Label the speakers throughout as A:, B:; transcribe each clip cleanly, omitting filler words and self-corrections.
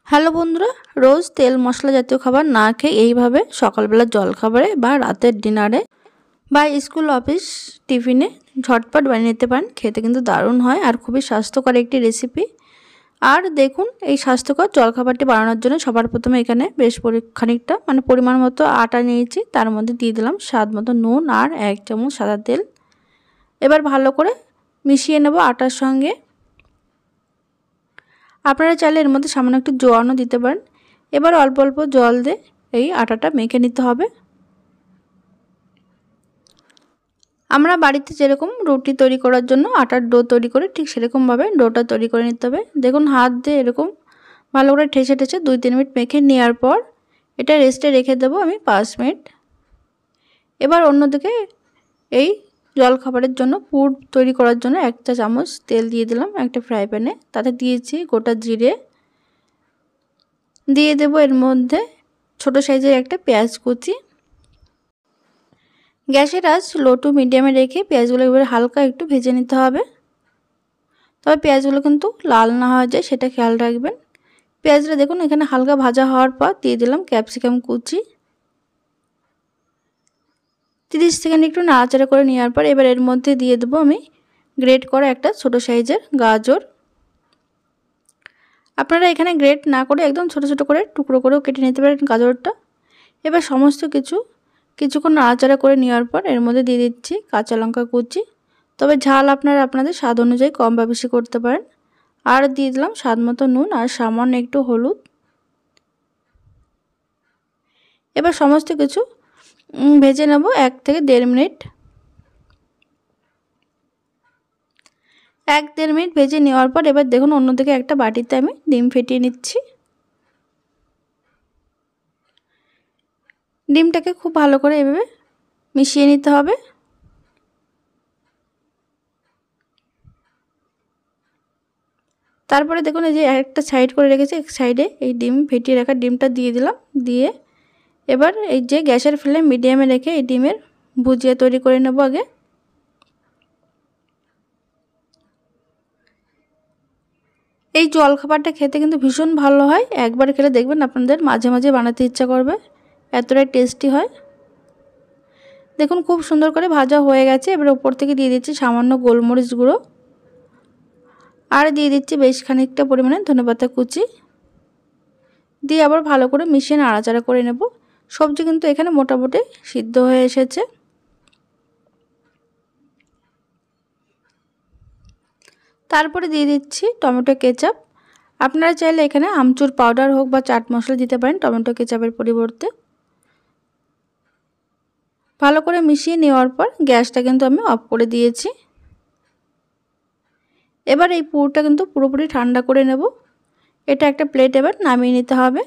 A: Hello বন্ধুরা, রোজ তেল মশলা জাতীয় খাবার না খেয়ে এইভাবে সকালবেলা জলখাবারে বা রাতের ডিনারে বা স্কুল অফিস টিফিনে ঝটপট বানিয়ে নিতে পারেন। খেতে কিন্তু দারুণ হয় আর খুবই স্বাস্থ্যকর একটি রেসিপি। আর দেখুন, এই স্বাস্থ্যকর জলখাবারটি বানানোর জন্য সবার প্রথমে এখানে বেশ খানিকটা পরিমাণ মতো আটা নিয়েছি। তার মধ্যে দিয়ে দিলাম স্বাদ মতো নুন আর 1 চামচ সাদা তেল। এবার ভালো করে মিশিয়ে নেব আটার সঙ্গে। আপনারা চাইলে এর মধ্যে সামান্য একটু জোয়ানও দিতে পারেন। এবার অল্প অল্প জল দিয়ে এই আটাটা মেখে নিতে হবে। আমরা বাড়িতে যেরকম রুটি তৈরি করার জন্য আটার ডো তৈরি করে ঠিক সেরকমভাবে ডোটা তৈরি করে নিতে হবে। দেখুন, হাত দিয়ে এরকম ভালো করে ঠেসে 2-3 মিনিট মেখে নেওয়ার পর এটা রেস্টে রেখে দেবো আমি 5 মিনিট। এবার অন্যদিকে এই জলখাবারের জন্য পুর তৈরি করার জন্য 1 চা চামচ তেল দিয়ে দিলাম একটা ফ্রাই প্যানে। তাতে দিয়েছি গোটা জিরে, দিয়ে দেব এর মধ্যে ছোট সাইজের একটা পেঁয়াজ কুচি। গ্যাসের আঁচ লো টু মিডিয়ামে রেখে পেঁয়াজগুলো এবারে হালকা একটু ভেজে নিতে হবে। তবে পেঁয়াজগুলো কিন্তু লাল না হয়ে যায় সেটা খেয়াল রাখবেন। পেঁয়াজটা দেখুন এখানে হালকা ভাজা হওয়ার পর দিয়ে দিলাম ক্যাপসিকাম কুচি। 30 সেকেন্ড একটু নাড়াচাড়া করে নেওয়ার পর এবার এর মধ্যে দিয়ে দেবো আমি গ্রেট করা একটা ছোট সাইজের গাজর। আপনারা এখানে গ্রেট না করে একদম ছোট ছোট করে টুকরো করেও কেটে নিতে পারেন গাজরটা। এবার সমস্ত কিছুক্ষণ নাড়াচাড়া করে নেওয়ার পর এর মধ্যে দিয়ে দিচ্ছি কাঁচা লঙ্কা কুচি। তবে ঝাল আপনারা আপনাদের স্বাদ অনুযায়ী কম বা বেশি করতে পারেন। আর দিয়ে দিলাম স্বাদ মতো নুন আর সামান্য একটু হলুদ। এবার সমস্ত কিছু ভেজে নেব 1 থেকে 1.5 মিনিট। 1-1.5 মিনিট ভেজে নেওয়ার পর এবার দেখুন অন্যদিকে একটা বাটিতে আমি ডিম ফেটিয়ে নিচ্ছি। ডিমটাকে খুব ভালো করে এভাবে মিশিয়ে নিতে হবে। তারপরে দেখুন এই যে একটা সাইড করে রেখেছি, এক সাইডে এই ডিম ফেটিয়ে রাখা ডিমটা দিয়ে দিলাম। দিয়ে এবার এই যে গ্যাসের ফ্লেম মিডিয়ামে রেখে এই ডিমের ভুজিয়া তৈরি করে নেব আগে। এই জলখাবারটা খেতে কিন্তু ভীষণ ভালো হয়। একবার খেলে দেখবেন আপনাদের মাঝে মাঝে বানাতে ইচ্ছা করবে, এতটাই টেস্টি হয়। দেখুন খুব সুন্দর করে ভাজা হয়ে গেছে। এবার উপর থেকে দিয়ে দিচ্ছি সামান্য গোলমরিচ গুঁড়ো আর দিয়ে দিচ্ছি বেশ খানিকটা পরিমাণে ধনেপাতা কুচি। দিয়ে আবার ভালো করে মিশিয়ে নাড়াচাড়া করে নেব। সবজি কিন্তু এখানে মোটামুটি সিদ্ধ হয়ে এসেছে। তারপরে দিয়ে দিচ্ছি টমেটো কেচাপ। আপনারা চাইলে এখানে আমচুর পাউডার হোক বা চাট মশলা দিতে পারেন টমেটো কেচাপের পরিবর্তে। ভালো করে মিশিয়ে নেওয়ার পর গ্যাসটা কিন্তু আমি অফ করে দিয়েছি। এবার এই পুরটা কিন্তু পুরোপুরি ঠান্ডা করে নেব। এটা একটা প্লেট এবার নামিয়ে নিতে হবে।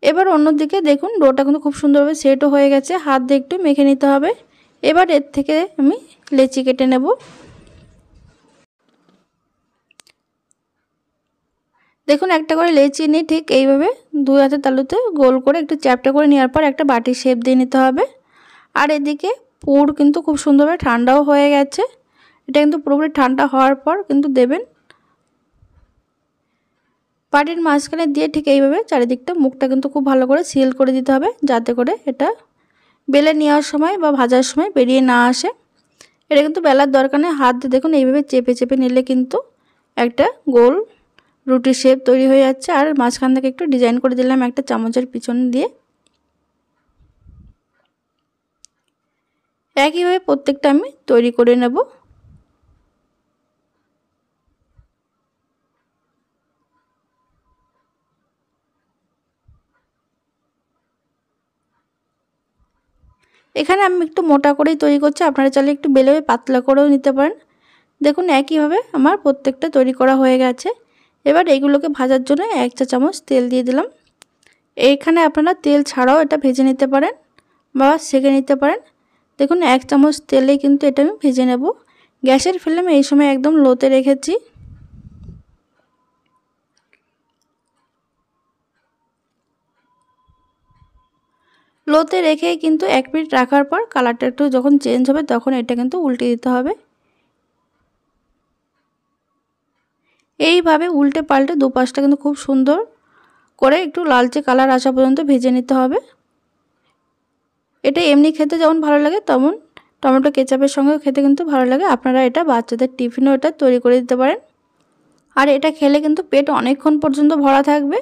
A: এবার অন্যদিকে দেখুন ডোটা কিন্তু খুব সুন্দরভাবে সেটও হয়ে গেছে। হাত দিয়ে একটু মেখে নিতে হবে। এবার এর থেকে আমি লেচি কেটে নেব। দেখুন একটা করে লেচি নিয়ে ঠিক এইভাবে 2 হাতের তালুতে গোল করে একটু চ্যাপ্টা করে নেওয়ার পর একটা বাটির শেপ দিয়ে নিতে হবে। আর এদিকে পুর কিন্তু খুব সুন্দরভাবে ঠান্ডাও হয়ে গেছে। এটা কিন্তু পুরোপুরি ঠান্ডা হওয়ার পর কিন্তু দেবেন। বাটির মাঝখানে দিয়ে ঠিক এইভাবে চারিদিকটা মুখটা কিন্তু খুব ভালো করে সিল করে দিতে হবে, যাতে করে এটা বেলে নেওয়ার সময় বা ভাজার সময় বেরিয়ে না আসে। এটা কিন্তু বেলার দরকার নেই, হাত দিয়ে দেখুন এইভাবে চেপে চেপে নিলে কিন্তু একটা গোল রুটির শেপ তৈরি হয়ে যাচ্ছে। আর মাঝখান থেকে একটু ডিজাইন করে দিলাম একটা চামচের পিছন দিয়ে। একইভাবে প্রত্যেকটা আমি তৈরি করে নেব। এখানে আমি একটু মোটা করেই তৈরি করছি, আপনারা চাইলে একটু বেলে পাতলা করেও নিতে পারেন। দেখুন একইভাবে আমার প্রত্যেকটা তৈরি করা হয়ে গেছে। এবার এইগুলোকে ভাজার জন্য 1 চা চামচ তেল দিয়ে দিলাম। এইখানে আপনারা তেল ছাড়াও এটা ভেজে নিতে পারেন বা সেঁকে নিতে পারেন। দেখুন 1 চামচ তেলে কিন্তু এটা আমি ভেজে নেব। গ্যাসের ফ্লেম এই সময় একদম লোতে রেখেছি। লোতে রেখে কিন্তু 1 মিনিট রাখার পর কালারটা একটু যখন চেঞ্জ হবে তখন এটা কিন্তু উল্টে দিতে হবে। এইভাবে উল্টে পাল্টে দুপাশটা কিন্তু খুব সুন্দর করে একটু লালচে কালার আসা পর্যন্ত ভেজে নিতে হবে। এটা এমনি খেতে যেমন ভালো লাগে তেমন টমেটো কেচাপের সঙ্গে খেতে কিন্তু ভালো লাগে। আপনারা এটা বাচ্চাদের টিফিনও এটা তৈরি করে দিতে পারেন। আর এটা খেলে কিন্তু পেট অনেকক্ষণ পর্যন্ত ভরা থাকবে।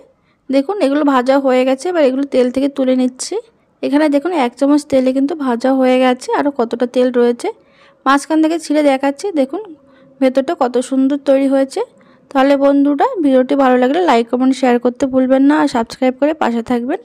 A: দেখুন এগুলো ভাজা হয়ে গেছে, এবার এগুলো তেল থেকে তুলে নিচ্ছি। এখানে দেখুন 1 চামচ তেলে কিন্তু ভাজা হয়ে গেছে, আরও কতটা তেল রয়েছে। মাঝখান থেকে ছিঁড়ে দেখাচ্ছি, দেখুন ভেতরটা কত সুন্দর তৈরি হয়েছে। তাহলে বন্ধুরা ভিডিওটি ভালো লাগলে লাইক কমেন্ট শেয়ার করতে ভুলবেন না, আর সাবস্ক্রাইব করে পাশে থাকবেন।